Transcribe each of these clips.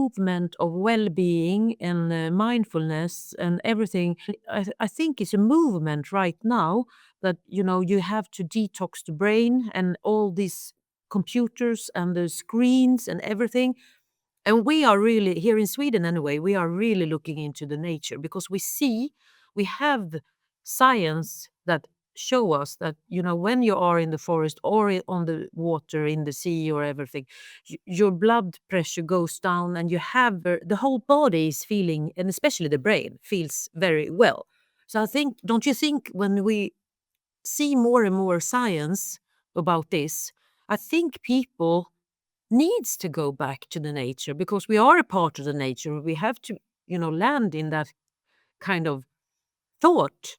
movement of well-being and mindfulness and everything. I think it's a movement right now that, you have to detox the brain and all these computers and the screens and everything. And we are really, here in Sweden anyway, we are really looking into the nature because we have science that show us that, when you are in the forest or on the water, in the sea or everything, your blood pressure goes down and you have the whole body is feeling, and especially the brain feels very well. So I think, don't you think when we see more and more science about this, I think people needs to go back to the nature because we are a part of the nature. We have to, land in that kind of thought.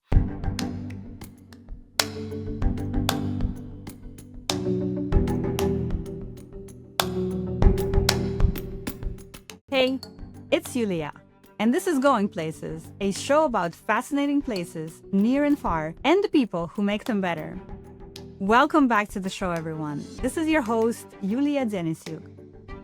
Hey, it's Julia, and this is Going Places, a show about fascinating places near and far and the people who make them better. Welcome back to the show, everyone. This is your host, Julia Denisyuk.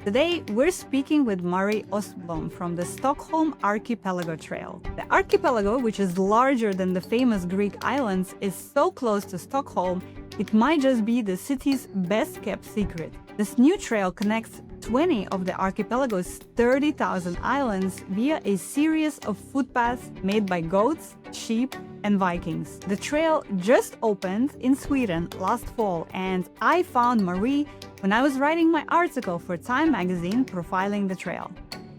Today, we're speaking with Marie Ostblom from the Stockholm Archipelago Trail. The archipelago, which is larger than the famous Greek islands, is so close to Stockholm, it might just be the city's best-kept secret. This new trail connects 20 of the archipelago's 30,000 islands via a series of footpaths made by goats, sheep, and Vikings. The trail just opened in Sweden last fall, and I found Marie when I was writing my article for Time magazine profiling the trail.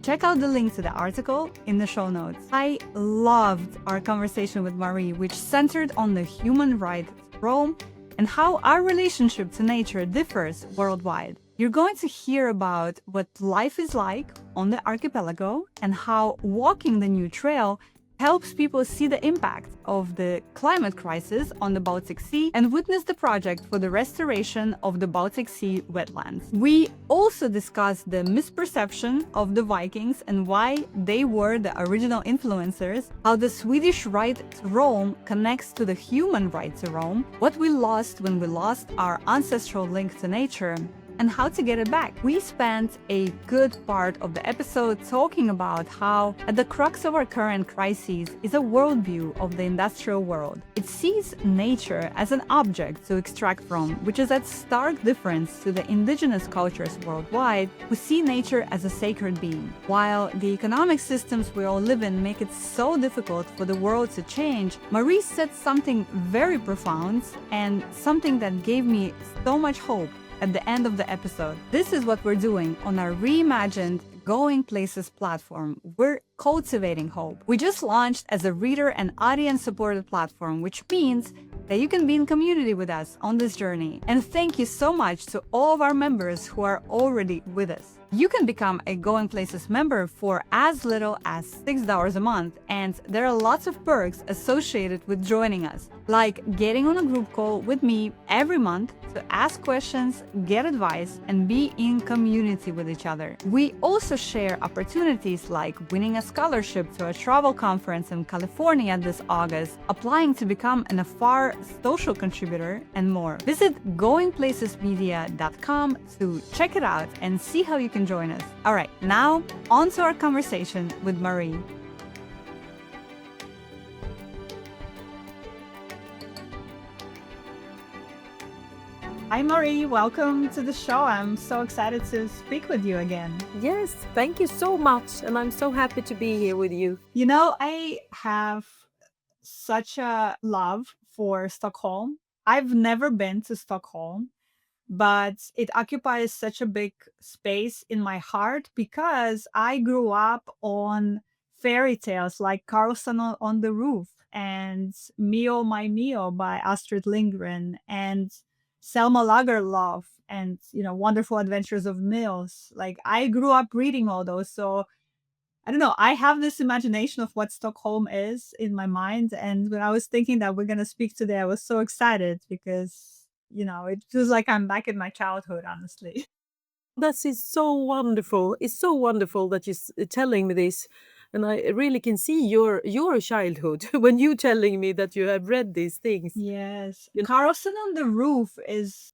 Check out the link to the article in the show notes. I loved our conversation with Marie, which centered on the human right to roam and how our relationship to nature differs worldwide. You're going to hear about what life is like on the archipelago and how walking the new trail helps people see the impact of the climate crisis on the Baltic Sea and witness the project for the restoration of the Baltic Sea wetlands. We also discussed the misperception of the Vikings and why they were the original influencers, how the Swedish right to roam connects to the human right to roam, what we lost when we lost our ancestral link to nature, and how to get it back. We spent a good part of the episode talking about how at the crux of our current crises is a worldview of the industrial world. It sees nature as an object to extract from, which is at stark difference to the indigenous cultures worldwide who see nature as a sacred being. While the economic systems we all live in make it so difficult for the world to change, Marie said something very profound and something that gave me so much hope at the end of the episode. This is what we're doing on our reimagined Going Places platform. We're cultivating hope. We just launched as a reader and audience supported platform, which means that you can be in community with us on this journey. And thank you so much to all of our members who are already with us. You can become a Going Places member for as little as $6 a month, and there are lots of perks associated with joining us, like getting on a group call with me every month to ask questions, get advice, and be in community with each other. We also share opportunities like winning a scholarship to a travel conference in California this August, applying to become an AFAR social contributor, and more. Visit goingplacesmedia.com to check it out and see how you can join us. All right, now on to our conversation with Marie. Hi Marie, welcome to the show. I'm so excited to speak with you again. Yes, thank you so much. And I'm so happy to be here with you. You know, I have such a love for Stockholm. I've never been to Stockholm, but it occupies such a big space in my heart because I grew up on fairy tales like Carlson on the Roof and Mio My Mio by Astrid Lindgren and Selma Lagerlöf and, Wonderful Adventures of Nils. Like, I grew up reading all those. So I don't know, I have this imagination of what Stockholm is in my mind. And when I was thinking that we're going to speak today, I was so excited because, it feels like I'm back in my childhood, honestly. That is so wonderful. It's so wonderful that you're telling me this. And I really can see your childhood when you telling me that you have read these things. Yes. Carlson on the Roof is,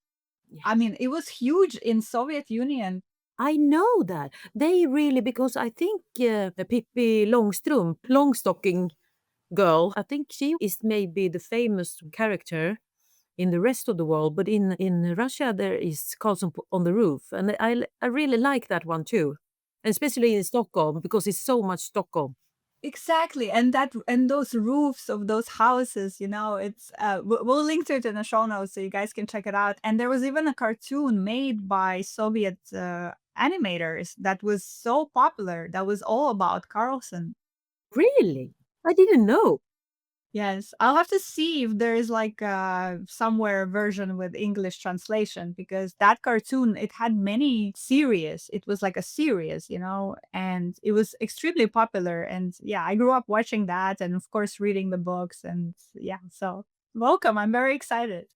I mean, it was huge in Soviet Union. I know that. They really, because I think the Pippi Longstocking girl, I think she is maybe the famous character in the rest of the world, but in Russia there is Karlsson on the Roof, and I really like that one too, and especially in Stockholm because it's so much Stockholm. Exactly, and those roofs of those houses, it's we'll link to it in the show notes so you guys can check it out. And there was even a cartoon made by Soviet animators that was so popular that was all about Carlson. Really? I didn't know. Yes, I'll have to see if there is like somewhere a version with English translation because that cartoon it had many series. It was like a series, and it was extremely popular. And yeah, I grew up watching that, and of course reading the books. And yeah, so welcome. I'm very excited.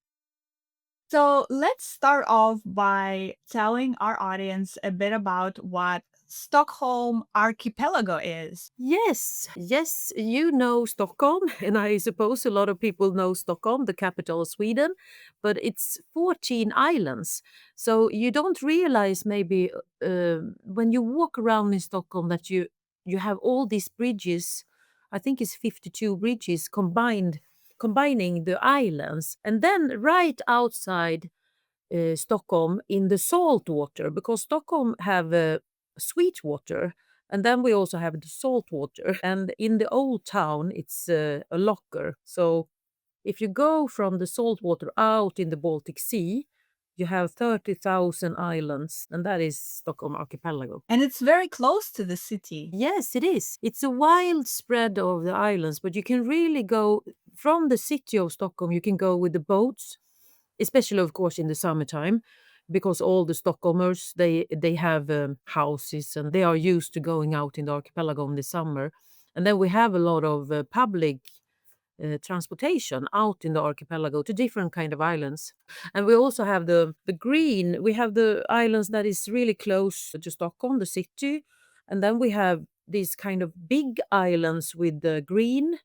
So let's start off by telling our audience a bit about what Stockholm Archipelago is. Yes, yes, you know Stockholm, and I suppose a lot of people know Stockholm, the capital of Sweden, but it's 14 islands. So you don't realize maybe when you walk around in Stockholm that you have all these bridges. I think it's 52 bridges combining the islands. And then right outside Stockholm in the salt water, because Stockholm have sweet water, and then we also have the salt water. And in the old town, it's a locker. So if you go from the salt water out in the Baltic Sea, you have 30,000 islands, and that is Stockholm Archipelago. And it's very close to the city. Yes, it is. It's a wild spread of the islands, but you can really go from the city of Stockholm, you can go with the boats, especially of course in the summertime, because all the Stockholmers they have houses and they are used to going out in the archipelago in the summer. And then we have a lot of public transportation out in the archipelago to different kind of islands. And we also have the green. We have the islands that is really close to Stockholm, the city, and then we have these kind of big islands with the green,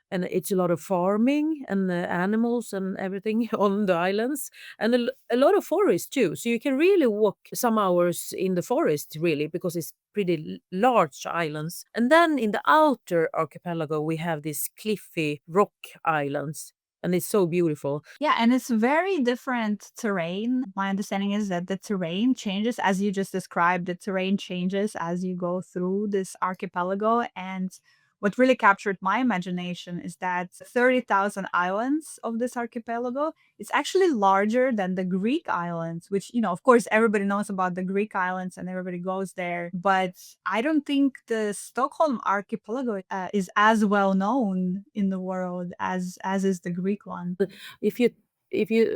and it's a lot of farming and animals and everything on the islands, and a lot of forest too. So you can really walk some hours in the forest, really, because it's pretty large islands. And then in the outer archipelago, we have these cliffy rock islands, and it's so beautiful. Yeah, and it's very different terrain. My understanding is that the terrain changes, as you just described, the terrain changes as you go through this archipelago. And what really captured my imagination is that 30,000 islands of this archipelago is actually larger than the Greek islands, which, of course, everybody knows about the Greek islands and everybody goes there. But I don't think the Stockholm archipelago is as well known in the world as is the Greek one. If you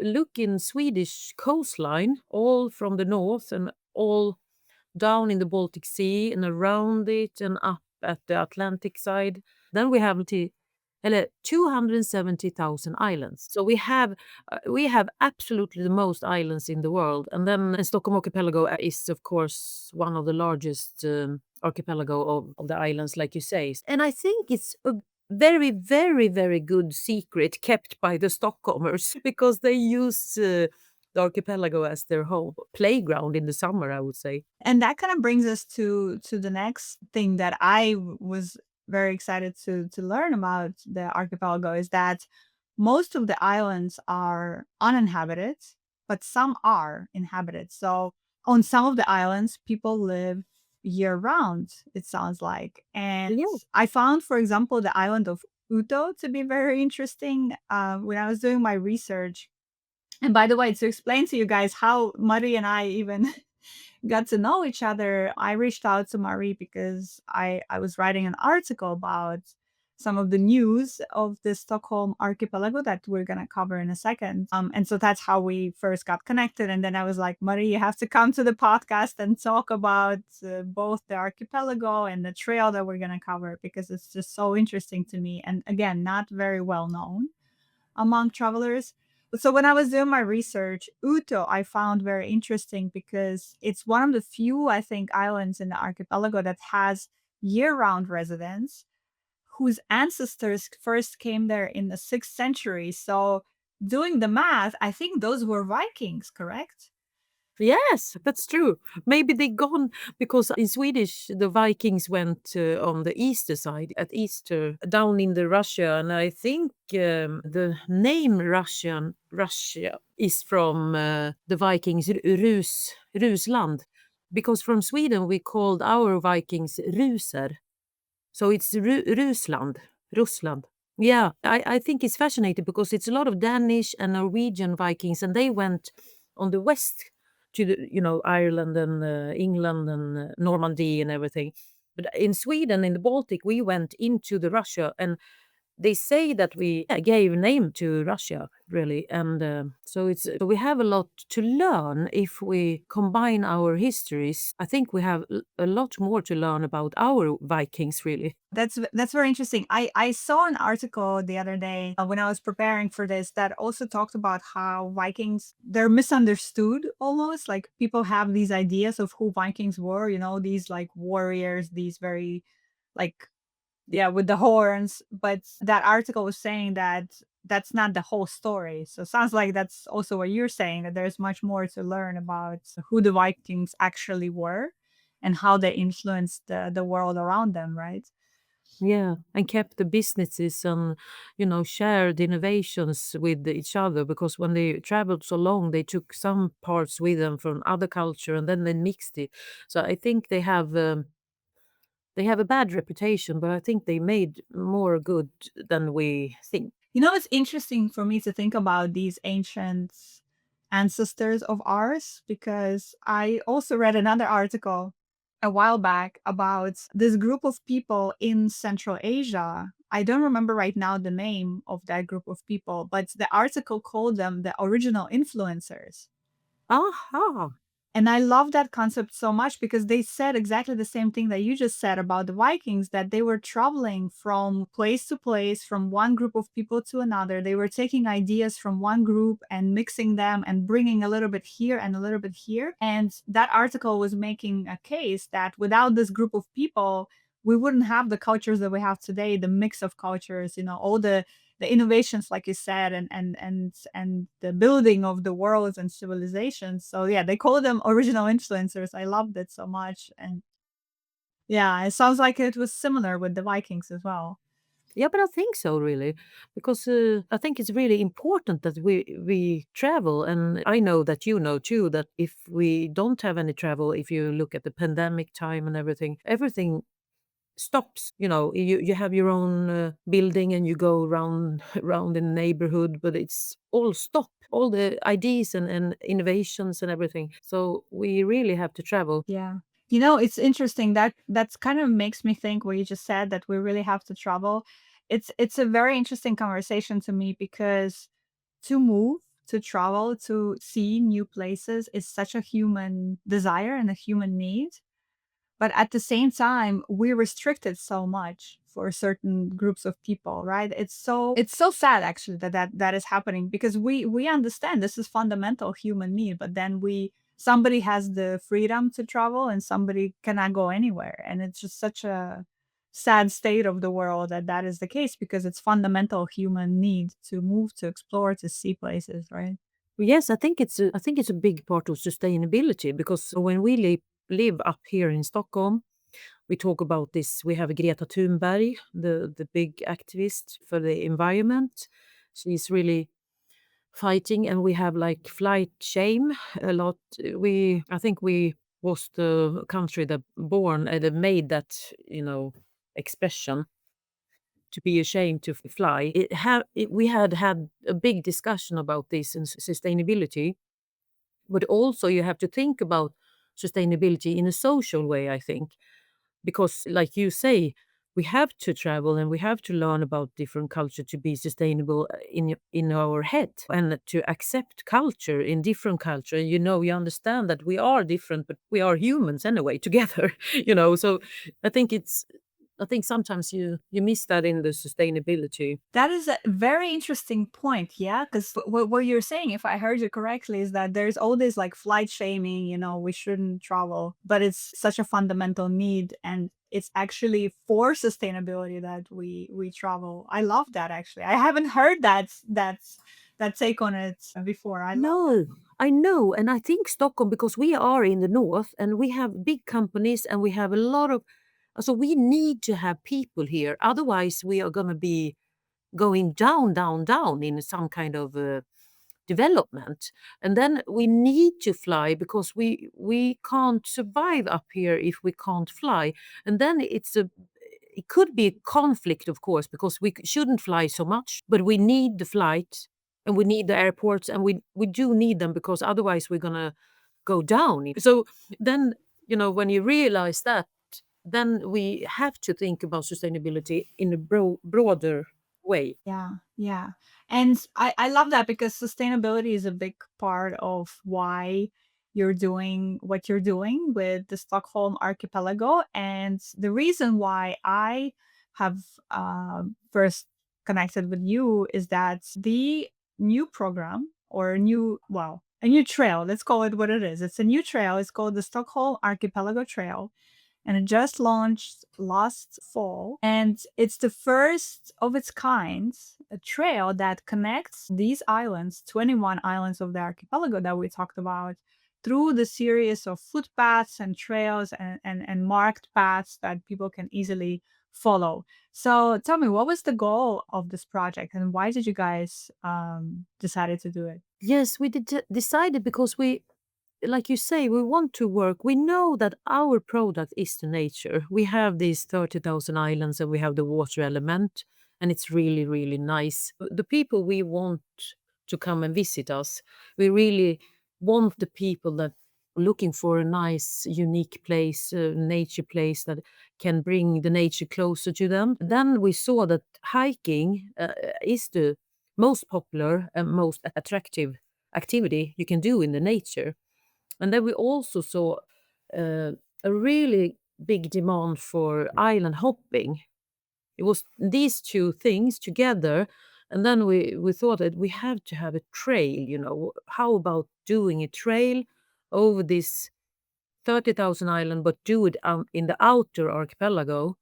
look in Swedish coastline, all from the north and all down in the Baltic Sea and around it and up at the Atlantic side. Then we have 270,000 islands. So we have absolutely the most islands in the world. And then Stockholm Archipelago is of course one of the largest archipelago of the islands, like you say. And I think it's a very, very, very good secret kept by the Stockholmers because they use the archipelago as their home playground in the summer, I would say. And that kind of brings us to the next thing that was very excited to learn about the archipelago is that most of the islands are uninhabited, but some are inhabited. So on some of the islands, people live year round, it sounds like. And Yeah. I found, for example, the island of Uto to be very interesting when I was doing my research. And by the way, to explain to you guys how Marie and I even got to know each other, I reached out to Marie because I was writing an article about some of the news of the Stockholm archipelago that we're going to cover in a second. And so that's how we first got connected. And then I was like, Marie, you have to come to the podcast and talk about both the archipelago and the trail that we're going to cover because it's just so interesting to me. And again, not very well known among travelers. So when I was doing my research, Uto I found very interesting because it's one of the few, I think, islands in the archipelago that has year-round residents whose ancestors first came there in the 6th century. So doing the math, I think those were Vikings, correct? Yes, that's true. Maybe they gone because in Swedish the Vikings went on the Easter side at Easter down in the Russia, and I think the name Russia is from the Vikings Rusland, because from Sweden we called our Vikings Ruser, so it's Rusland. Yeah, I think it's fascinating because it's a lot of Danish and Norwegian Vikings, and they went on the west to the, Ireland and England and Normandy and everything. But in Sweden, in the Baltic, we went into the Russia, and they say that we gave name to Russia, really, and so we have a lot to learn if we combine our histories. I think we have a lot more to learn about our Vikings, really. That's very interesting. I saw an article the other day when I was preparing for this that also talked about how Vikings, they're misunderstood almost. Like people have these ideas of who Vikings were, these like warriors, these very like, yeah, with the horns. But that article was saying that that's not the whole story. So it sounds like that's also what you're saying, that there's much more to learn about who the Vikings actually were and how they influenced the world around them, right? Yeah, and kept the businesses and, shared innovations with each other, because when they traveled so long, they took some parts with them from other culture and then they mixed it. So I think they have a bad reputation, but I think they made more good than we think. It's interesting for me to think about these ancient ancestors of ours because I also read another article a while back about this group of people in Central Asia. I don't remember right now the name of that group of people, but the article called them the original influencers. Aha! And I love that concept so much because they said exactly the same thing that you just said about the Vikings, that they were traveling from place to place, from one group of people to another. They were taking ideas from one group and mixing them and bringing a little bit here and a little bit here. And that article was making a case that without this group of people, we wouldn't have the cultures that we have today, the mix of cultures, all the innovations, like you said, and the building of the worlds and civilizations. So yeah, they call them original influencers. I loved it so much. And yeah, it sounds like it was similar with the Vikings as well. Yeah, but I think so, really, because I think it's really important that we travel, and I know that you know too that if we don't have any travel, if you look at the pandemic time and everything stops. You have your own building and you go around around in the neighborhood, but it's all stop, all the ideas and innovations and everything. So we really have to travel. Yeah. It's interesting that that's kind of makes me think what you just said, that we really have to travel. It's a very interesting conversation to me because to move, to travel, to see new places is such a human desire and a human need. But at the same time, we're restricted so much for certain groups of people, right? It's so sad actually that is happening because we understand this is fundamental human need, but then we somebody has the freedom to travel and somebody cannot go anywhere. And it's just such a sad state of the world that that is the case because it's fundamental human need to move, to explore, to see places, right? Yes, I think it's a big part of sustainability, because when we live up here in Stockholm, we talk about this. We have Greta Thunberg, the big activist for the environment. She's really fighting, and we have like flight shame a lot. I think we was the country that that made that, expression, to be ashamed to fly. We had a big discussion about this and sustainability, but also you have to think about sustainability in a social way, I think, because like you say, we have to travel and we have to learn about different culture to be sustainable in our head, and to accept culture in different culture. You understand that we are different, but we are humans anyway together. So I think sometimes you miss that in the sustainability. That is a very interesting point. Yeah. Because what you're saying, if I heard you correctly, is that there's all this like flight shaming, we shouldn't travel, but it's such a fundamental need. And it's actually for sustainability that we travel. I love that actually. I haven't heard that take on it before. I love No, that. I know, and I think Stockholm, because we are in the north and we have big companies and we have a lot of, so we need to have people here. Otherwise, we are going to be going down, down, down in some kind of development. And then we need to fly because we can't survive up here if we can't fly. And then it could be a conflict, of course, because we shouldn't fly so much, but we need the flight and we need the airports, and we do need them because otherwise we're gonna go down. So then, when you realize that, then we have to think about sustainability in a broader way. Yeah, yeah. And I love that because sustainability is a big part of why you're doing what you're doing with the Stockholm Archipelago. And the reason why I have first connected with you is that the new program or a new trail, let's call it what it is. It's a new trail. It's called the Stockholm Archipelago Trail, and it just launched last fall. And it's the first of its kind, a trail that connects these islands, 21 islands of the archipelago that we talked about, through the series of footpaths and trails and marked paths that people can easily follow. So tell me, what was the goal of this project and why did you guys decided to do it? Yes, we decided because like you say, we want to work. We know that our product is the nature. We have these 30,000 islands and we have the water element, and it's really, really nice. The people we want to come and visit us, we really want the people that are looking for a nice, unique place, a nature place that can bring the nature closer to them. Then we saw that hiking is the most popular and most attractive activity you can do in the nature. And then we also saw uh, a really big demand for island hopping. It was these two things together. And then we thought that we have to have a trail. How about doing a trail over this 30,000 island, but do it in the outer archipelago?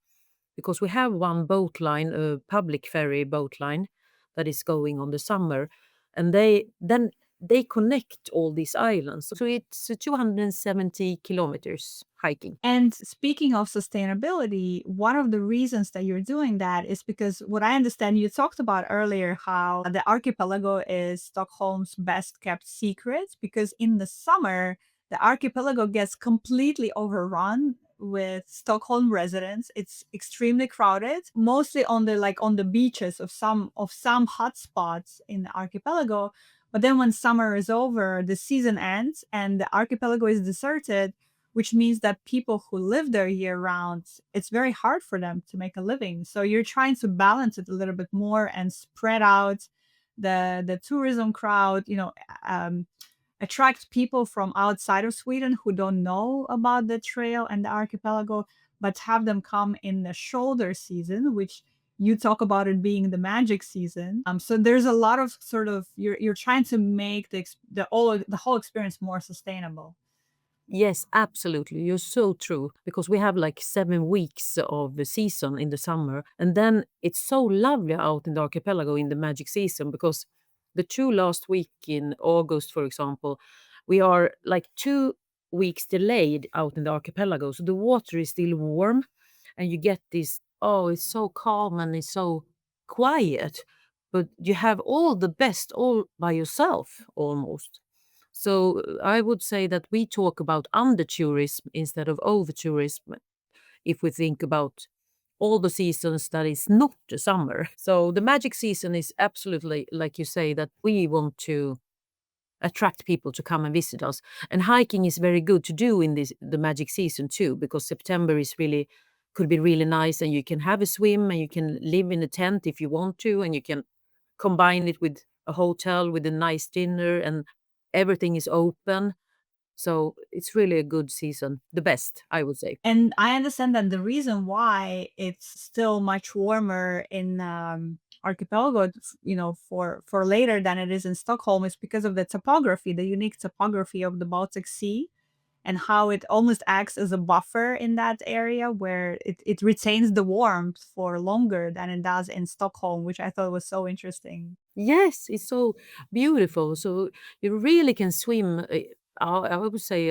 Because we have one boat line, a public ferry boat line, that is going on the summer, and they connect all these islands. So it's 270 kilometers hiking. And speaking of sustainability, one of the reasons that you're doing that is because what I understand, you talked about earlier how the archipelago is Stockholm's best kept secret because in the summer, the archipelago gets completely overrun with Stockholm residents. It's extremely crowded, mostly on the beaches of some hotspots in the archipelago. But then when summer is over, the season ends and the archipelago is deserted, which means that people who live there year round, it's very hard for them to make a living. So you're trying to balance it a little bit more and spread out the tourism crowd, attract people from outside of Sweden who don't know about the trail and the archipelago, but have them come in the shoulder season, which you talk about it being the magic season. So there's a lot of sort of you're trying to make the whole experience more sustainable. Yes, absolutely. You're so true. Because we have like 7 weeks of the season in the summer. And then it's so lovely out in the archipelago in the magic season because the 2 last week in August, for example, we are like 2 weeks delayed out in the archipelago. So the water is still warm and you get this, oh, it's so calm and it's so quiet. But you have all the best all by yourself almost. So I would say that we talk about under tourism instead of over tourism if we think about all the seasons that is not the summer. So the magic season is absolutely, like you say, that we want to attract people to come and visit us. And hiking is very good to do in the magic season too, because September is really could be really nice and you can have a swim and you can live in a tent if you want to, and you can combine it with a hotel with a nice dinner and everything is open. So it's really a good season, the best, I would say. And I understand that the reason why it's still much warmer in archipelago, for later than it is in Stockholm is because of the topography, the unique topography of the Baltic Sea, and how it almost acts as a buffer in that area where it retains the warmth for longer than it does in Stockholm, which I thought was so interesting. Yes, it's so beautiful. So you really can swim. I would say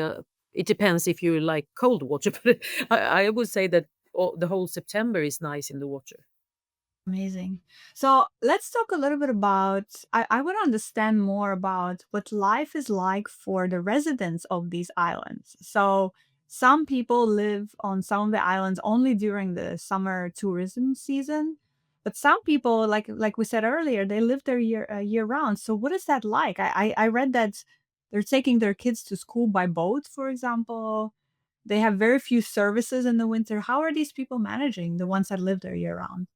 it depends if you like cold water, but I would say that the whole September is nice in the water. Amazing. So let's talk a little bit about. I want to understand more about what life is like for the residents of these islands. So some people live on some of the islands only during the summer tourism season, but some people, like we said earlier, they live there year round. So what is that like? I read that they're taking their kids to school by boat, for example. They have very few services in the winter. How are these people managing, the ones that live there year round?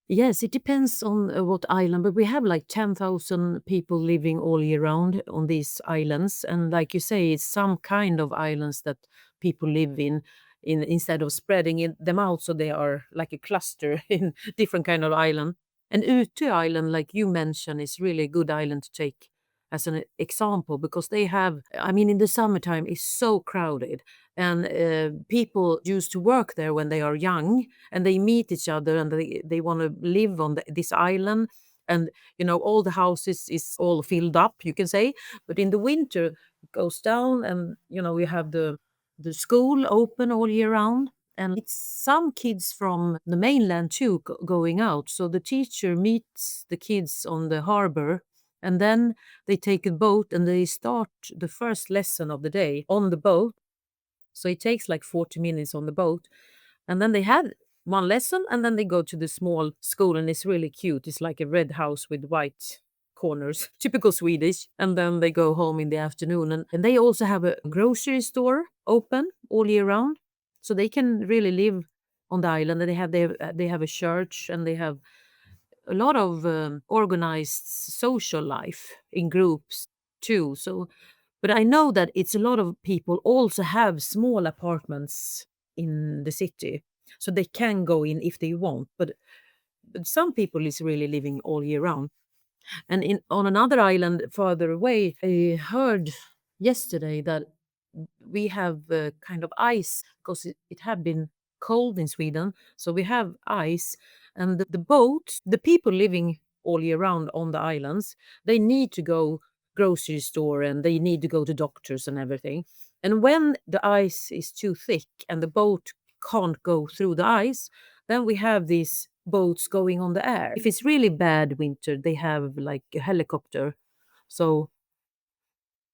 Yes, it depends on what island, but we have like 10,000 people living all year round on these islands. And like you say, it's some kind of islands that people live in instead of spreading them out. So they are like a cluster in different kind of island. And Utö Island, like you mentioned, is really a good island to take as an example because they have, I mean, in the summertime, it's so crowded. And people used to work there when they are young and they meet each other and they want to live on this island and all the houses is all filled up, you can say, but in the winter it goes down and you have the school open all year round and it's some kids from the mainland too going out, so the teacher meets the kids on the harbor and then they take a boat and they start the first lesson of the day on the boat. So it takes like 40 minutes on the boat. And then they had one lesson and then they go to the small school and it's really cute. It's like a red house with white corners, typical Swedish. And then they go home in the afternoon. And they also have a grocery store open all year round. So they can really live on the island. And they have a church and they have a lot of organized social life in groups too. So but I know that it's a lot of people also have small apartments in the city, so they can go in if they want. But some people is really living all year round. And on another island farther away, I heard yesterday that we have kind of ice because it had been cold in Sweden. So we have ice, and the boat, the people living all year round on the islands, they need to go grocery store and they need to go to doctors and everything. And when the ice is too thick and the boat can't go through the ice, then we have these boats going on the air. If it's really bad winter, they have like a helicopter. So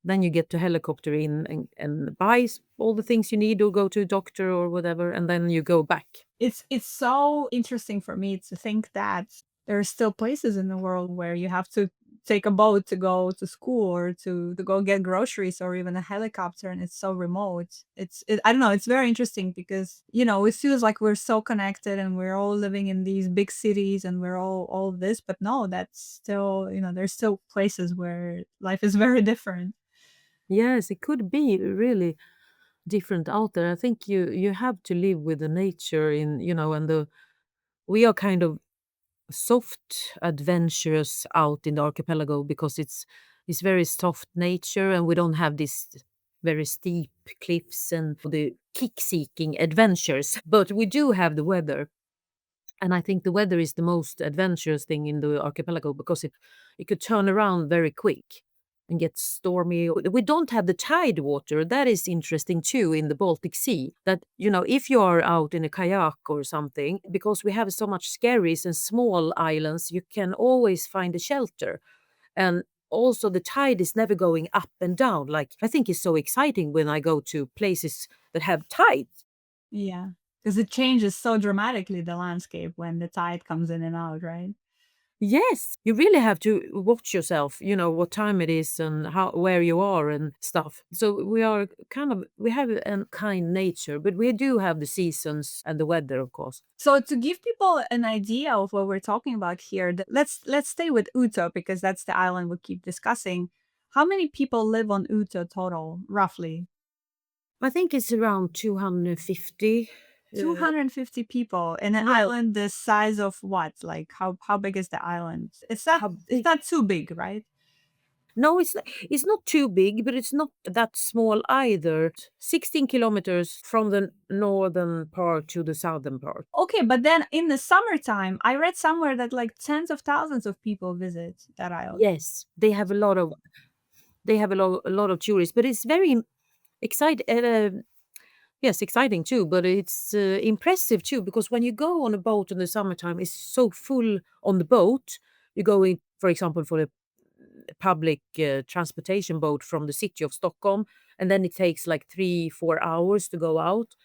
then you get to helicopter in and buy all the things you need or go to a doctor or whatever, and then you go back. It's so interesting for me to think that there are still places in the world where you have to take a boat to go to school or to go get groceries or even a helicopter, and it's so remote. I don't know, it's very interesting because it feels like we're so connected and we're all living in these big cities and we're all this, but no, that's still, there's still places where life is very different. Yes, it could be really different out there. I think you have to live with the nature and the we are kind of soft adventurous out in the archipelago because it's very soft nature and we don't have this very steep cliffs and the kick-seeking adventures. But we do have the weather. And I think the weather is the most adventurous thing in the archipelago because it could turn around very quick and get stormy. We don't have the tide water. That is interesting too in the Baltic Sea. That, if you are out in a kayak or something, because we have so much skerries and small islands, you can always find a shelter. And also the tide is never going up and down. Like I think it's so exciting when I go to places that have tide. Yeah, because it changes so dramatically, the landscape, when the tide comes in and out, right? Yes, you really have to watch yourself, what time it is and how where you are and stuff. So we have a kind nature, but we do have the seasons and the weather, of course. So to give people an idea of what we're talking about here, let's stay with Uto because that's the island we keep discussing. How many people live on Uto total, roughly? I think it's around 250. Uh, 250 people in an yeah, island the size of what? Like how big is the island? It's not how it's big? not too big, right? No, it's not too big, but it's not that small either. 16 kilometers from the northern part to the southern part. Okay, but then in the summertime, I read somewhere that like tens of thousands of people visit that island. Yes, a lot of tourists, but it's very exciting. Yes, exciting too, but it's impressive too because when you go on a boat in the summertime, it's so full on the boat. You go in, for example, for a public transportation boat from the city of Stockholm, and then it takes like 3-4 hours to go out.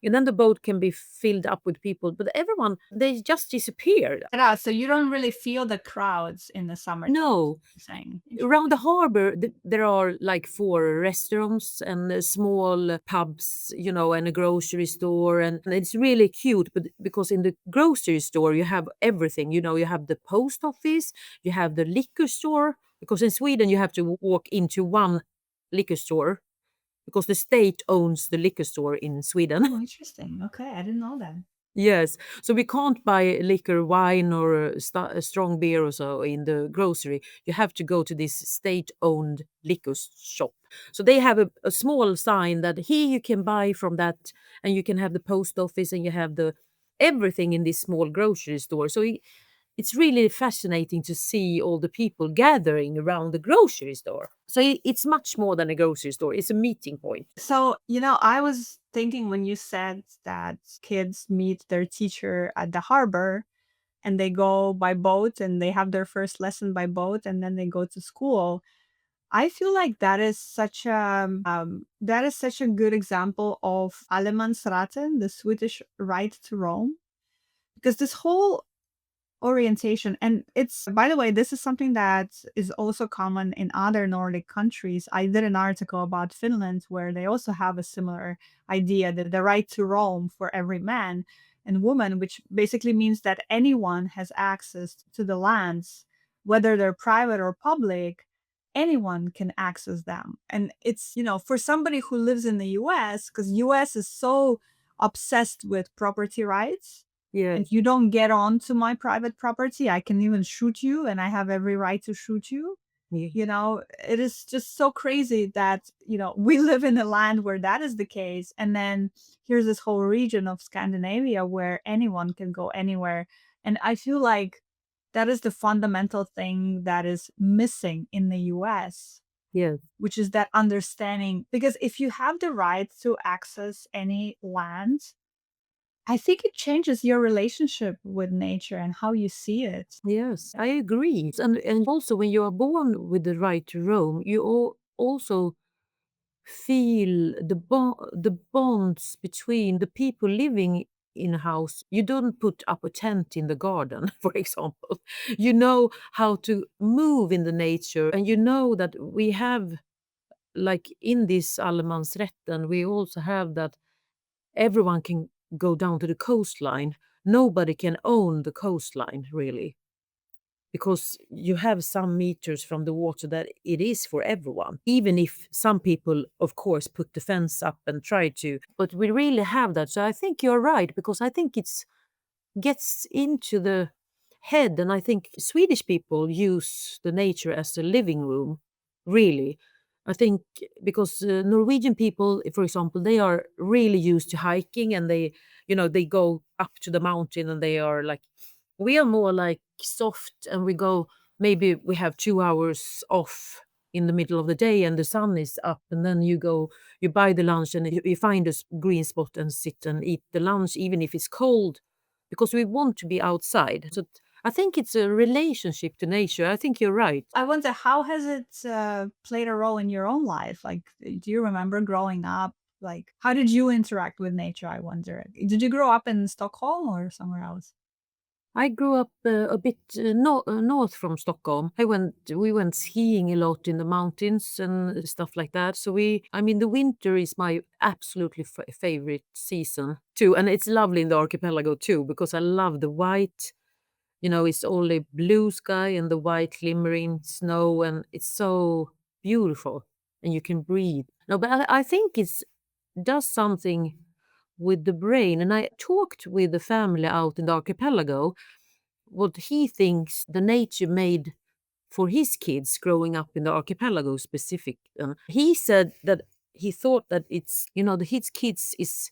And then the boat can be filled up with people, but everyone, they just disappeared. Yeah, so you don't really feel the crowds in the summertime, No, you're saying. around the harbor, there are like 4 restaurants and small pubs, and a grocery store. And it's really cute, but because in the grocery store, you have everything. You have the post office, you have the liquor store, because in Sweden, you have to walk into one liquor store because the state owns the liquor store in Sweden. Oh, interesting. Okay, I didn't know that. Yes. So we can't buy liquor, wine, or a strong beer or so in the grocery. You have to go to this state-owned liquor shop. So they have a small sign that here you can buy from that, and you can have the post office, and you have the everything in this small grocery store. So it's really fascinating to see all the people gathering around the grocery store. So it's much more than a grocery store. It's a meeting point. So, I was thinking when you said that kids meet their teacher at the harbor and they go by boat and they have their first lesson by boat and then they go to school. I feel like that is such a good example of Allemansraten, the Swedish right to roam, because this whole orientation, and it's, by the way, this is something that is also common in other Nordic countries. I did an article about Finland where they also have a similar idea, that the right to roam for every man and woman, which basically means that anyone has access to the lands, whether they're private or public. Anyone can access them. And it's, for somebody who lives in the US, because US is so obsessed with property rights, and Yes. you don't get onto my private property, I can even shoot you and I have every right to shoot you. Yeah. It is just so crazy that, we live in a land where that is the case. And then here's this whole region of Scandinavia where anyone can go anywhere. And I feel like that is the fundamental thing that is missing in the US, Yes. which is that understanding. Because if you have the right to access any land, I think it changes your relationship with nature and how you see it. Yes, I agree. And also when you are born with the right to roam, you also feel the bonds between the people living in a house. You don't put up a tent in the garden, for example. You know how to move in the nature, and you know that we have, like in this allemansrätten, we also have that everyone can go down to the coastline. Nobody can own the coastline, really, because you have some meters from the water that it is for everyone, even if some people, of course, put the fence up and try to. But we really have that. So I think you're right, because I think it's gets into the head, and I think Swedish people use the nature as a living room, really. I think because Norwegian people, for example, they are really used to hiking, and they go up to the mountain, and they are like, we are more like soft, and we go, maybe we have 2 hours off in the middle of the day and the sun is up, and then you buy the lunch, and you find a green spot and sit and eat the lunch, even if it's cold, because we want to be outside. So I think it's a relationship to nature. I think you're right. I wonder, how has it played a role in your own life? Like, do you remember growing up? Like, how did you interact with nature? I wonder. Did you grow up in Stockholm or somewhere else? I grew up a bit north from Stockholm. We went skiing a lot in the mountains and stuff like that. So the winter is my absolutely favorite season too, and it's lovely in the archipelago too, because I love the white. It's only blue sky and the white glimmering snow, and it's so beautiful, and you can breathe. No, but I think it's does something with the brain. And I talked with the family out in the archipelago, what he thinks the nature made for his kids growing up in the archipelago specific. He said that he thought that it's, his kids is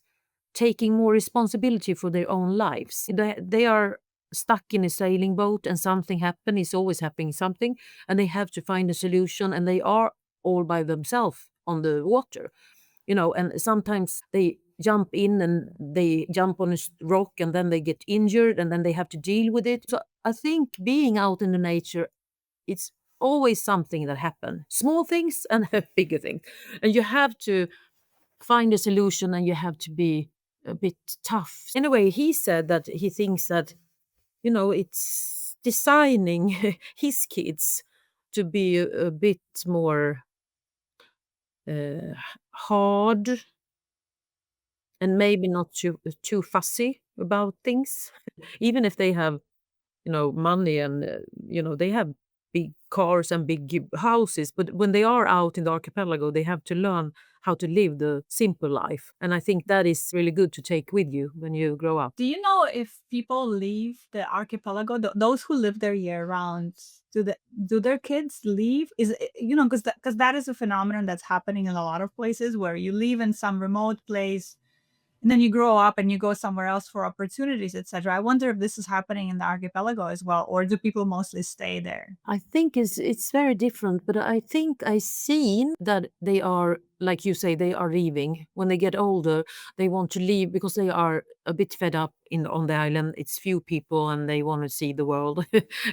taking more responsibility for their own lives. They are stuck in a sailing boat and something happens. It's always happening something, and they have to find a solution, and they are all by themselves on the water, and sometimes they jump in and they jump on a rock and then they get injured and then they have to deal with it. So I think being out in the nature, it's always something that happen, small things and bigger things, and you have to find a solution and you have to be a bit tough. Anyway, he said that he thinks that, it's designing his kids to be a bit more uh, hard and maybe not too fussy about things, even if they have, money and they have big cars and big houses. But when they are out in the archipelago, they have to learn how to live the simple life, and I think that is really good to take with you when you grow up. Do you know if people leave the archipelago, those who live there year round, do their kids leave? Is it, because that is a phenomenon that's happening in a lot of places where you live in some remote place and then you grow up and you go somewhere else for opportunities, etc. I wonder if this is happening in the archipelago as well, or do people mostly stay there? I think it's very different, but I think I seen that they are, like you say, they are leaving. When they get older, they want to leave because they are a bit fed up on the island. It's few people and they want to see the world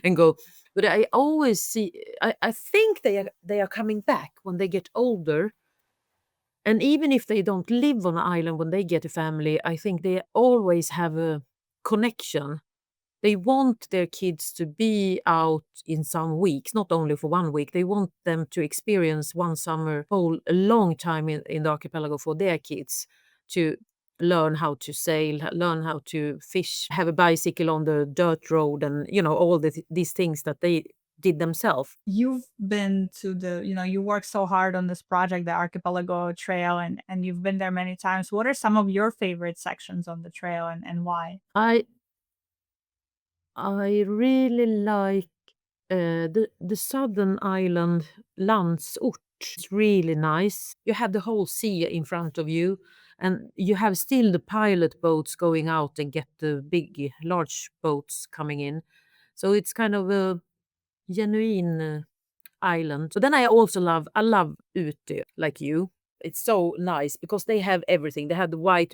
and go. But I always see, I think they are coming back when they get older. And even if they don't live on an island when they get a family, I think they always have a connection. They want their kids to be out in some weeks, not only for 1 week. They want them to experience one summer whole a long time in the archipelago for their kids, to learn how to sail, learn how to fish, have a bicycle on the dirt road, and all these things that they did themselves. You've been to you work so hard on this project, the Archipelago Trail, and you've been there many times. What are some of your favorite sections on the trail, and why? I really like the southern island Landsort. It's really nice. You have the whole sea in front of you, and you have still the pilot boats going out and get the big, large boats coming in. So it's kind of a genuine island. So then I love Ute, like you. It's so nice because they have everything. They have the white,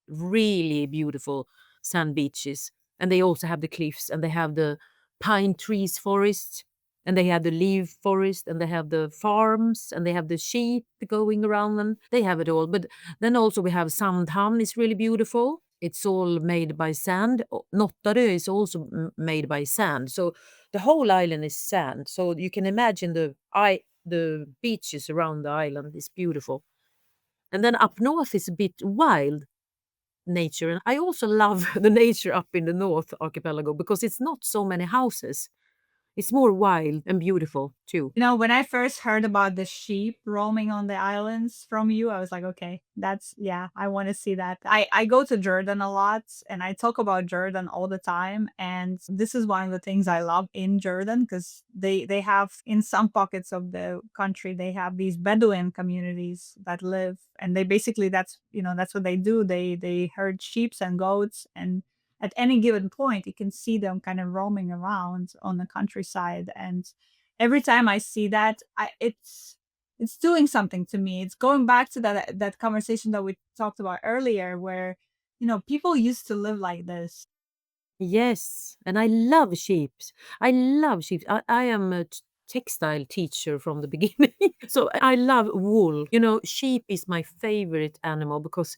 really beautiful sand beaches, and they also have the cliffs, and they have the pine trees forest, and they have the leaf forest, and they have the farms, and they have the sheep going around, and they have it all. But then also we have Sandhamn is really beautiful. It's all made by sand. Nottarö is also made by sand. So the whole island is sand. So you can imagine the beaches around the island is beautiful. And then up north is a bit wild nature. And I also love the nature up in the North Archipelago because it's not so many houses. It's more wild and beautiful too. When I first heard about the sheep roaming on the islands from you, I was like, okay, yeah, I want to see that. I go to Jordan a lot and I talk about Jordan all the time. And this is one of the things I love in Jordan because they have, in some pockets of the country, they have these Bedouin communities that live, and they basically, that's what they do. They herd sheep and goats, and at any given point, you can see them kind of roaming around on the countryside. And every time I see that, it's doing something to me. It's going back to that conversation that we talked about earlier, where people used to live like this. Yes, and I love sheep. I love sheep. I am a textile teacher from the beginning. So I love wool. Sheep is my favorite animal because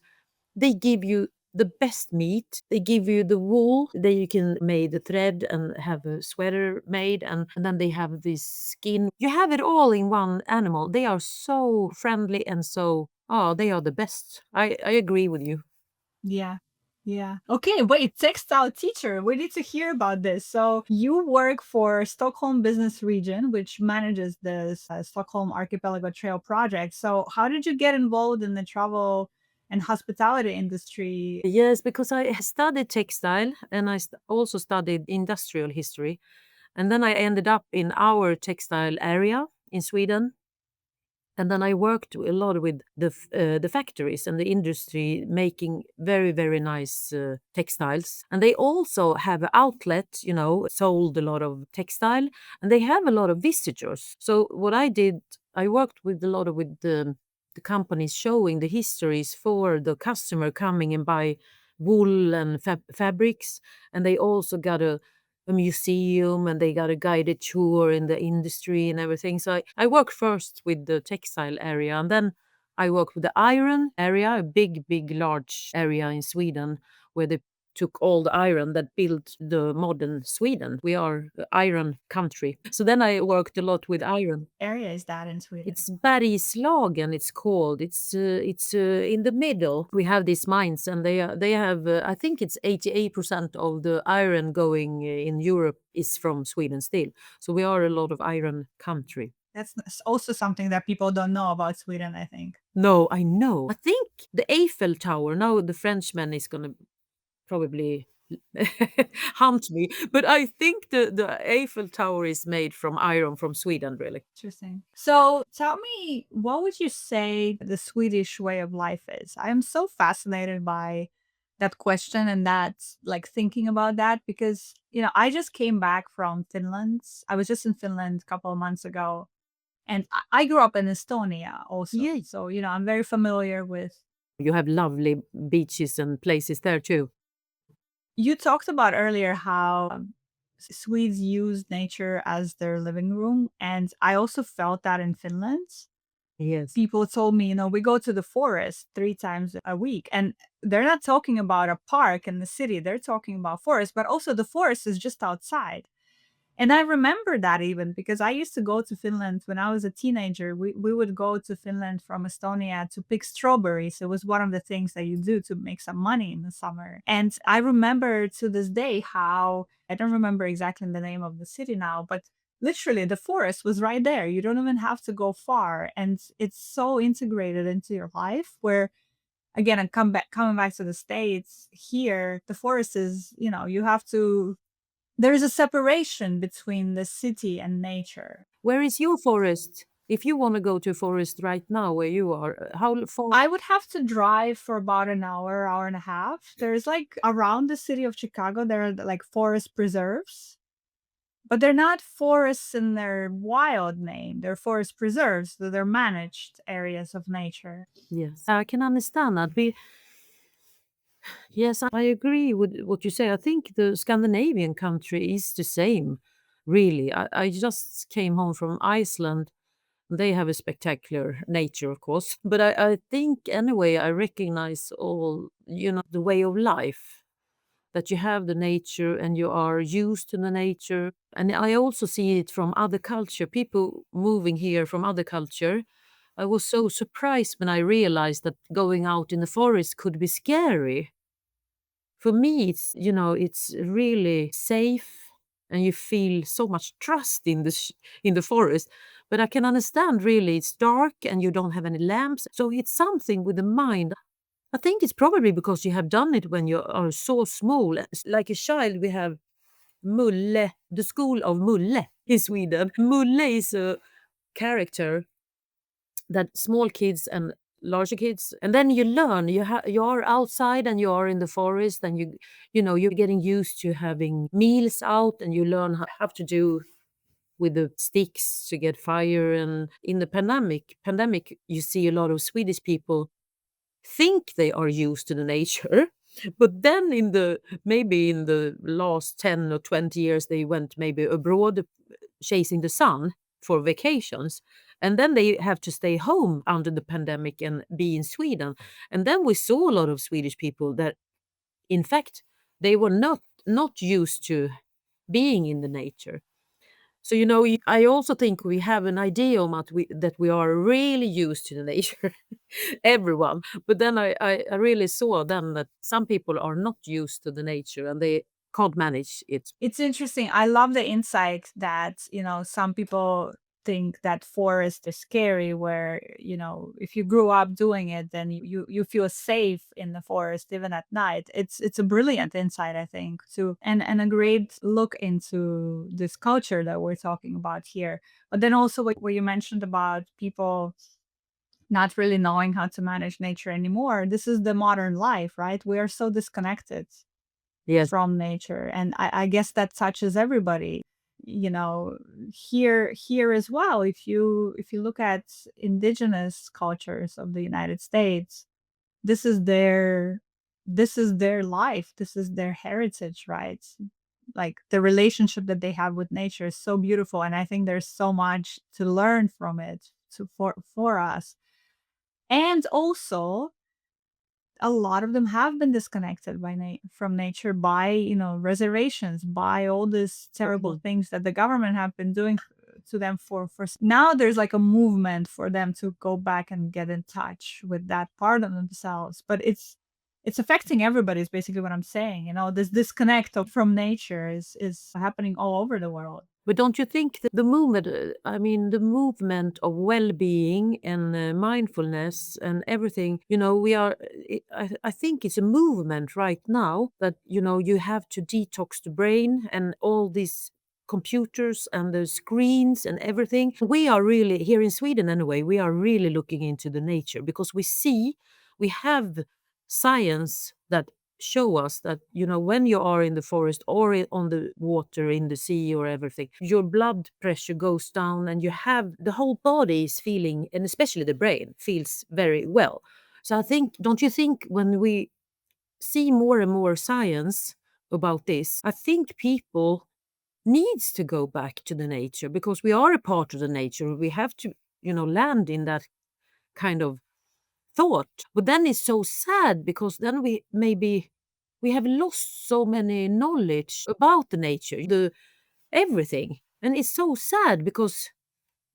they give you the best meat. They give you the wool. Then you can make the thread and have a sweater made. And then they have this skin. You have it all in one animal. They are so friendly and they are the best. I agree with you. Yeah. Yeah. Okay, wait, textile teacher. We need to hear about this. So you work for Stockholm Business Region, which manages the Stockholm Archipelago Trail project. So how did you get involved in the travel and hospitality industry? Yes, because I studied textile and I also studied industrial history. And then I ended up in our textile area in Sweden. And then I worked a lot with the factories and the industry making very, very nice textiles. And they also have an outlet, sold a lot of textile, and they have a lot of visitors. So what I did, I worked with a lot of with the companies showing the histories for the customer coming and buy wool and fabrics. And they also got a museum, and they got a guided tour in the industry and everything. So I worked first with the textile area, and then I worked with the iron area, a big, big, large area in Sweden where they took all the iron that built the modern Sweden. We are an iron country. So then I worked a lot with iron. Area is that in Sweden? It's Bergslagen, it's called. It's in the middle. We have these mines, and they have I think it's 88% of the iron going in Europe is from Sweden still. So we are a lot of iron country. That's also something that people don't know about Sweden, I think. No, I know. I think the Eiffel Tower. Now the Frenchman is gonna probably hunt me, but I think the Eiffel Tower is made from iron from Sweden, really. Interesting. So tell me, what would you say the Swedish way of life is? I am so fascinated by that question and that, like, thinking about that, because, I just came back from Finland. I was just in Finland a couple of months ago, and I grew up in Estonia also. Yeah. So, I'm very familiar with. You have lovely beaches and places there too. You talked about earlier how Swedes use nature as their living room. And I also felt that in Finland. Yes. People told me, we go to the forest 3 times a week. And they're not talking about a park in the city. They're talking about forest, but also the forest is just outside. And I remember that even because I used to go to Finland when I was a teenager. We would go to Finland from Estonia to pick strawberries. It was one of the things that you do to make some money in the summer. And I remember to this day how, I don't remember exactly the name of the city now, but literally the forest was right there. You don't even have to go far. And it's so integrated into your life where, again, and coming back to the States here, the forest is, you have to. There's a separation between the city and nature. Where is your forest? If you want to go to a forest right now where you are, how far? I would have to drive for about an hour, hour and a half. There's like around the city of Chicago, there are like forest preserves, but they're not forests in their wild name. They're forest preserves, so they're managed areas of nature. Yes, I can understand that. Yes, I agree with what you say. I think the Scandinavian country is the same, really. I just came home from Iceland. They have a spectacular nature, of course. But I think, anyway, I recognize all, the way of life, that you have the nature and you are used to the nature. And I also see it from other culture, people moving here from other culture. I was so surprised when I realized that going out in the forest could be scary. For me, it's really safe, and you feel so much trust in the forest. But I can understand, really, it's dark and you don't have any lamps, so it's something with the mind. I think it's probably because you have done it when you are so small. Like a child, we have Mulle, the school of Mulle in Sweden. Mulle is a character that small kids and larger kids, and then you learn, you are outside and you are in the forest, and you're getting used to having meals out, and you learn how to do with the sticks to get fire. And in the pandemic you see a lot of Swedish people think they are used to the nature, but then maybe in the last 10 or 20 years they went maybe abroad chasing the sun for vacations, and then they have to stay home under the pandemic and be in Sweden. And then we saw a lot of Swedish people that, in fact, they were not used to being in the nature. So, I also think we have an idea on that we are really used to the nature, everyone. But then I really saw then that some people are not used to the nature and they can't manage it. It's interesting. I love the insight that, some people think that forest is scary, where, you know, if you grew up doing it, then you feel safe in the forest even at night. It's a brilliant insight, I think, to and a great look into this culture that we're talking about here. But then also what you mentioned about people not really knowing how to manage nature anymore. This is the modern life, right? We are so disconnected Yes. from nature, and I guess that touches everybody. You know, here as well. If you look at indigenous cultures of the United States, this is their life. This is their heritage, right? Like the relationship that they have with nature is so beautiful, and I think there's so much to learn from it for us. And also, a lot of them have been disconnected from nature by, you know, reservations, by all these terrible things that the government have been doing to them now there's like a movement for them to go back and get in touch with that part of themselves. But it's affecting everybody, is basically what I'm saying. You know, this disconnect from nature is happening all over the world. But don't you think that the movement, I mean, the movement of well-being and mindfulness and everything, you know, I think it's a movement right now that, you know, you have to detox the brain and all these computers and the screens and everything. We are really, here in Sweden anyway, we are really looking into the nature because we have science that show us that, you know, when you are in the forest or on the water, in the sea or everything, your blood pressure goes down and you have the whole body is feeling, and especially the brain feels very well. So I think, don't you think, when we see more and more science about this, I think people needs to go back to the nature because we are a part of the nature. We have to, you know, land in that kind of thought. But then it's so sad because then we have lost so many knowledge about the nature, the everything. And it's so sad because,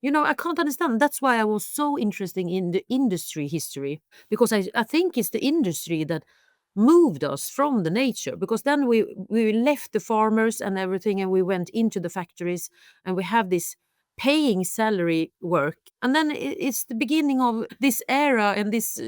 you know, I can't understand. That's why I was so interested in the industry history, because I think it's the industry that moved us from the nature, because then we left the farmers and everything and we went into the factories and we have this paying salary work, and then it's the beginning of this era and this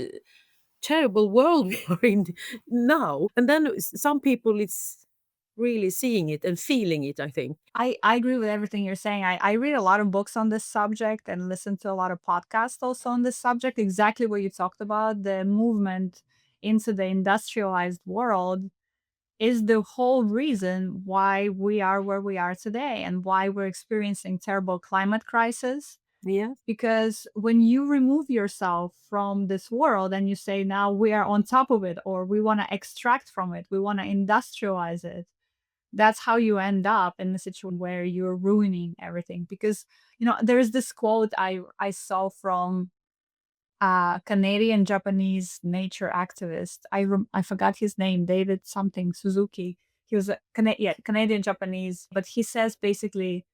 terrible world we are in now. And then some people, it's really seeing it and feeling it, I think. I agree with everything you're saying. I read a lot of books on this subject and listen to a lot of podcasts also on this subject. Exactly what you talked about, the movement into the industrialized world is the whole reason why we are where we are today and why we're experiencing terrible climate crisis. Yeah. Because when you remove yourself from this world and you say, now we are on top of it, or we want to extract from it, we want to industrialize it, that's how you end up in a situation where you're ruining everything. Because, you know, there's this quote I saw from a Canadian Japanese nature activist. I forgot his name, David something Suzuki. He was a Canadian Japanese, but he says basically,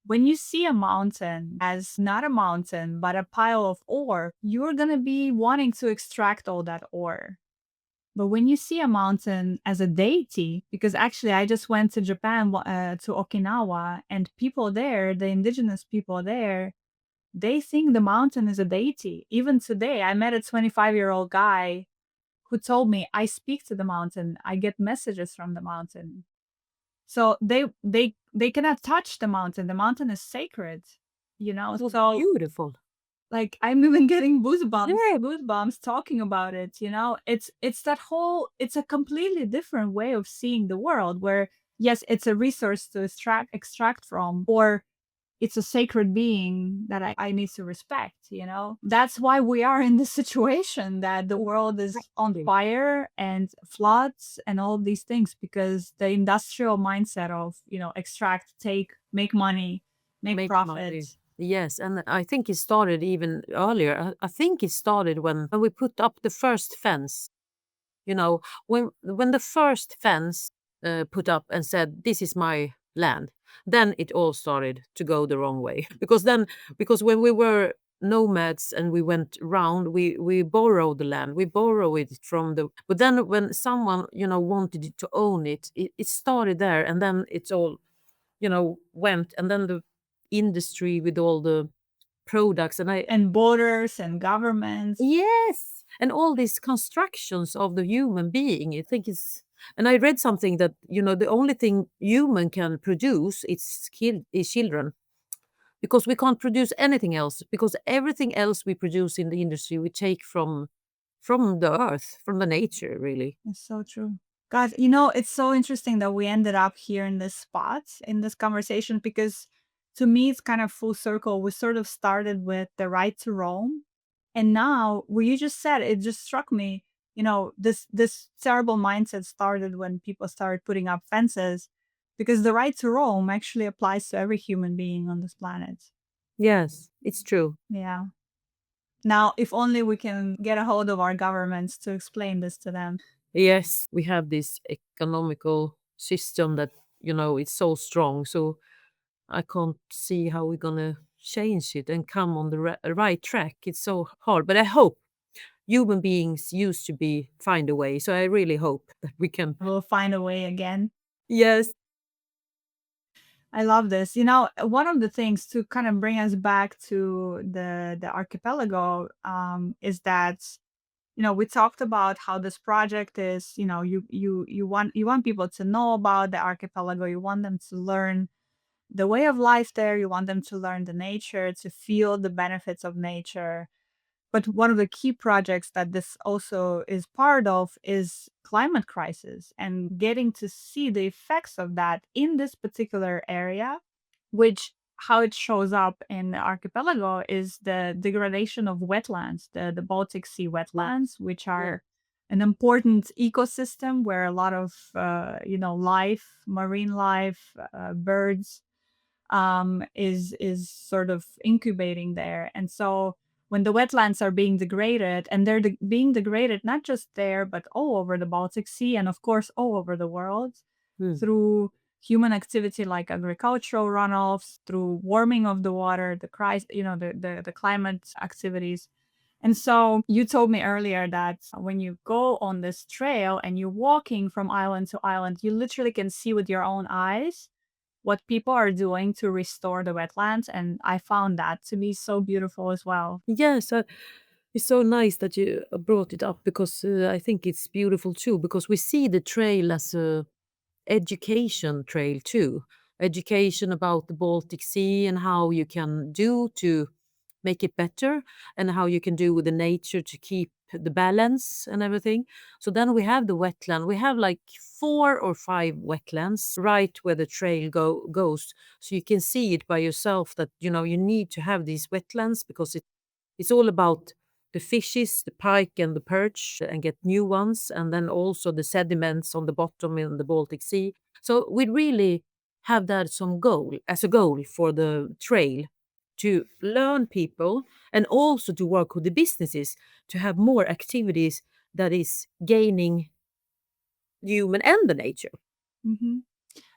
when you see a mountain as not a mountain but a pile of ore, you're going to be wanting to extract all that ore. But when you see a mountain as a deity, because actually I just went to Japan, to Okinawa, and people there, the indigenous people there, they think the mountain is a deity. Even today, I met a 25-year-old guy who told me, I speak to the mountain. I get messages from the mountain. So they cannot touch the mountain. The mountain is sacred, you know? It was So beautiful. like I'm even getting goosebumps, Yeah. goosebumps talking about it, you know? It's that whole, it's a completely different way of seeing the world where yes, it's a resource to extract from, or it's a sacred being that I need to respect, you know? That's why we are in this situation that the world is on Exactly. fire and floods and all of these things, because the industrial mindset of, you know, extract, take, make money, make Make profit. money. Yes, and I think it started even earlier. I think it started when we put up the first fence. You know, when the first fence put up and said, "This is my land," then it all started to go the wrong way. Because when we were nomads and we went round, we borrowed the land, we borrow it from the. But then when someone, you know, wanted to own it, it started there, and then it's all, you know, went, and then industry with all the products, And borders and governments. yes, and all these constructions of the human being. I think it's, and I read something that the only thing human can produce is children, because we can't produce anything else, because everything else we produce in the industry we take from the earth, from the nature, really. It's so true. God, it's so interesting that we ended up here in this spot in this conversation because to me, it's kind of full circle. We sort of started with the right to roam. And now, what you just said, it just struck me. This terrible mindset started when people started putting up fences because the right to roam actually applies to every human being on this planet. Yes, it's true. Yeah. Now, if only we can get a hold of our governments to explain this to them. Yes, we have this economical system that it's so strong, so I can't see how we're gonna change it and come on the right track. It's so hard, but I hope human beings used to be find a way. So I really hope that we can. We'll find a way again. Yes, I love this. One of the things to kind of bring us back to the archipelago is that we talked about how this project is. You want people to know about the archipelago. You want them to learn the way of life there. You want them to learn the nature, to feel the benefits of nature. But one of the key projects that this also is part of is climate crisis and getting to see the effects of that in this particular area, which how it shows up in the archipelago is the degradation of wetlands, the Baltic Sea wetlands, which are an important ecosystem where a lot of life, marine life, birds, is sort of incubating there. And so when the wetlands are being degraded, and they're being degraded not just there, but all over the Baltic Sea, and of course all over the world, mm, through human activity like agricultural runoffs, through warming of the water, the climate activities. And so you told me earlier that when you go on this trail and you're walking from island to island, you literally can see with your own eyes what people are doing to restore the wetlands. And I found that to be so beautiful as well. yes. It's so nice that you brought it up, because I think it's beautiful too. Because we see the trail as a education trail too. Education about the Baltic Sea and how you can do to make it better, and how you can do with the nature to keep the balance and everything. So then we have the wetland. We have like 4 or 5 wetlands right where the trail goes. So you can see it by yourself that you need to have these wetlands, because it's all about the fishes, the pike and the perch, and get new ones, and then also the sediments on the bottom in the Baltic Sea. So we really have that as a goal for the trail, to learn people and also to work with the businesses to have more activities that is gaining the human and the nature. Hmm.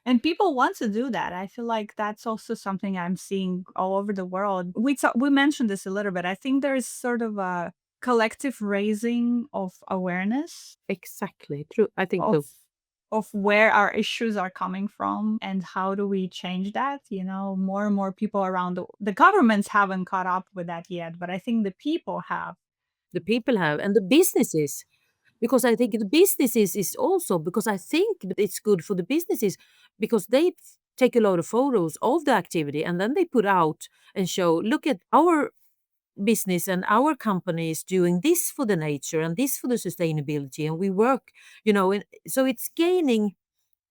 And people want to do that. I feel like that's also something I'm seeing all over the world. We mentioned this a little bit. I think there's sort of a collective raising of awareness Exactly true. I think of so. where our issues are coming from and how do we change that. More and more people around the governments haven't caught up with that yet, but I think the people have. The people have, and the businesses, because I think the businesses is also, because I think that it's good for the businesses, because they take a lot of photos of the activity and then they put out and show, look at our business and our company is doing this for the nature and this for the sustainability, and we work, so it's gaining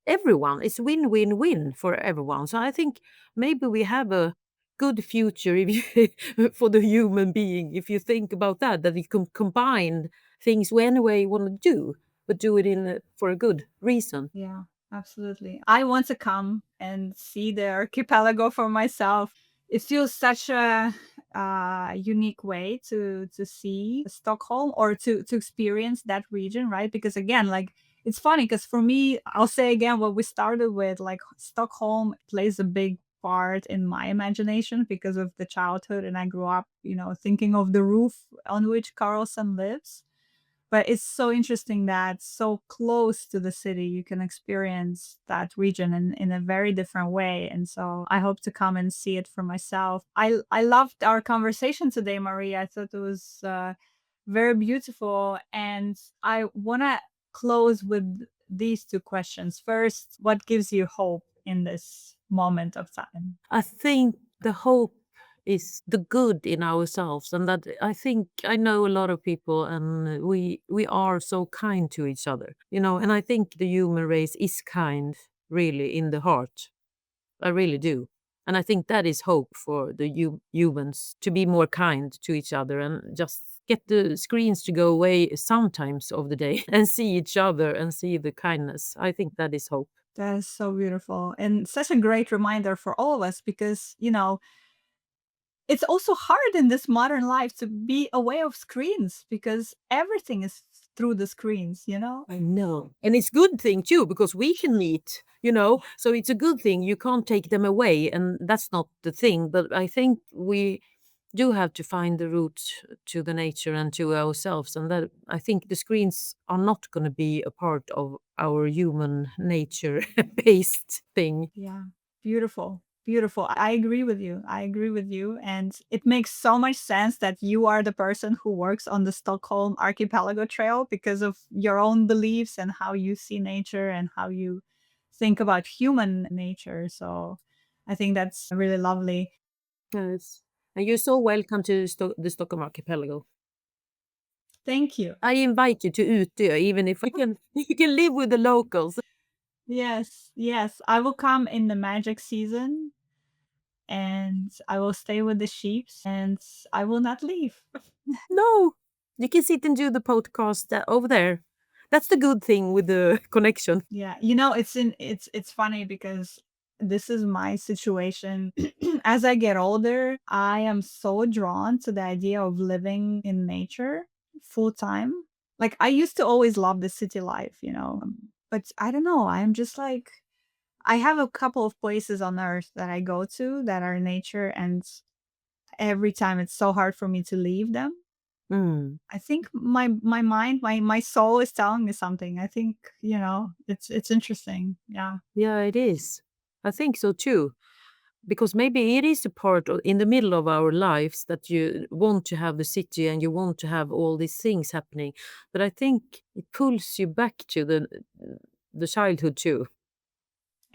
everyone. It's win-win-win for everyone. So I think maybe we have a good future if you, for the human being, if you think about that you can combine things any way you want to do, but do it for a good reason. Yeah, absolutely. I want to come and see the archipelago for myself. It feels such a unique way to see Stockholm, or to experience that region, right? Because again, like it's funny because for me, I'll say again what we started with, like Stockholm plays a big part in my imagination because of the childhood, and I grew up, thinking of the roof on which Carlson lives. But it's so interesting that so close to the city, you can experience that region in a very different way. And so I hope to come and see it for myself. I loved our conversation today, Marie. I thought it was very beautiful. And I want to close with these two questions. First, what gives you hope in this moment of time? I think the hope is the good in ourselves, and that I think I know a lot of people, and we are so kind to each other, and I think the human race is kind, really, in the heart. I really do. And I think that is hope for the humans, to be more kind to each other and just get the screens to go away sometimes of the day and see each other and see the kindness. I think that is hope. That is so beautiful and such a great reminder for all of us because, it's also hard in this modern life to be away of screens because everything is through the screens. I know. And it's good thing too, because we can eat. So it's a good thing. You can't take them away, and that's not the thing. But I think we do have to find the route to the nature and to ourselves. And that I think the screens are not going to be a part of our human nature based thing. Yeah. Beautiful. Beautiful. I agree with you. I agree with you. And it makes so much sense that you are the person who works on the Stockholm Archipelago Trail because of your own beliefs and how you see nature and how you think about human nature. So I think that's really lovely. Yes. And you're so welcome to the Stockholm Archipelago. Thank you. I invite you to Utö, even if you can live with the locals. Yes, yes. I will come in the magic season and I will stay with the sheep and I will not leave. No, you can sit and do the podcast over there. That's the good thing with the connection. Yeah, it's funny because this is my situation. As I get older, I am so drawn to the idea of living in nature full time. Like I used to always love the city life, but I don't know. I'm just like I have a couple of places on earth that I go to that are nature, and every time it's so hard for me to leave them. Mm. I think my mind, my soul is telling me something. I think, it's interesting. Yeah. Yeah, it is. I think so too. Because maybe it is a part in the middle of our lives that you want to have the city and you want to have all these things happening. But I think it pulls you back to the childhood too.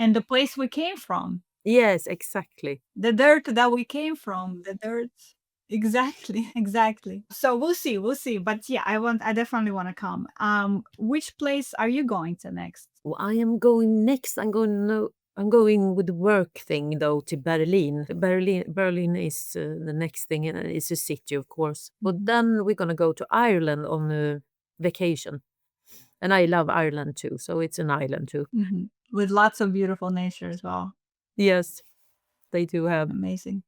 And the place we came from, Yes, exactly. the dirt that we came from, the dirt. Exactly, exactly. So we'll see. But yeah, I definitely want to come. Which place are you going to next? Well, I am going next. I'm going with the work thing though to Berlin. Berlin is the next thing, and it's a city, of course. But then we're gonna go to Ireland on a vacation, and I love Ireland too. So it's an island too. With lots of beautiful nature as well. Yes, they do have. Amazing.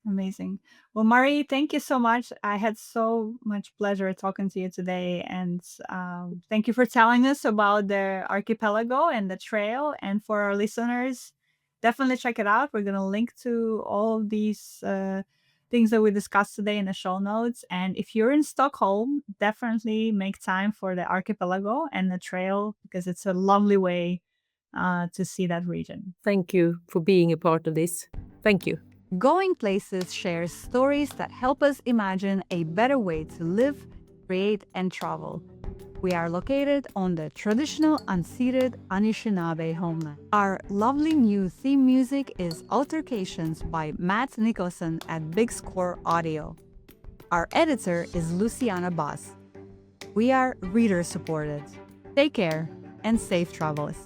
Amazing. Well, Marie, thank you so much. I had so much pleasure talking to you today. And thank you for telling us about the archipelago and the trail. And for our listeners, definitely check it out. We're going to link to all of these things that we discussed today in the show notes. And if you're in Stockholm, definitely make time for the archipelago and the trail because it's a lovely way to see that region. Thank you for being a part of this. Thank you. Going Places shares stories that help us imagine a better way to live, create, and travel. We are located on the traditional unceded Anishinaabe homeland. Our lovely new theme music is Altercations by Matt Nicholson at Big Score Audio. Our editor is Luciana Boss. We are reader supported. Take care and safe travels.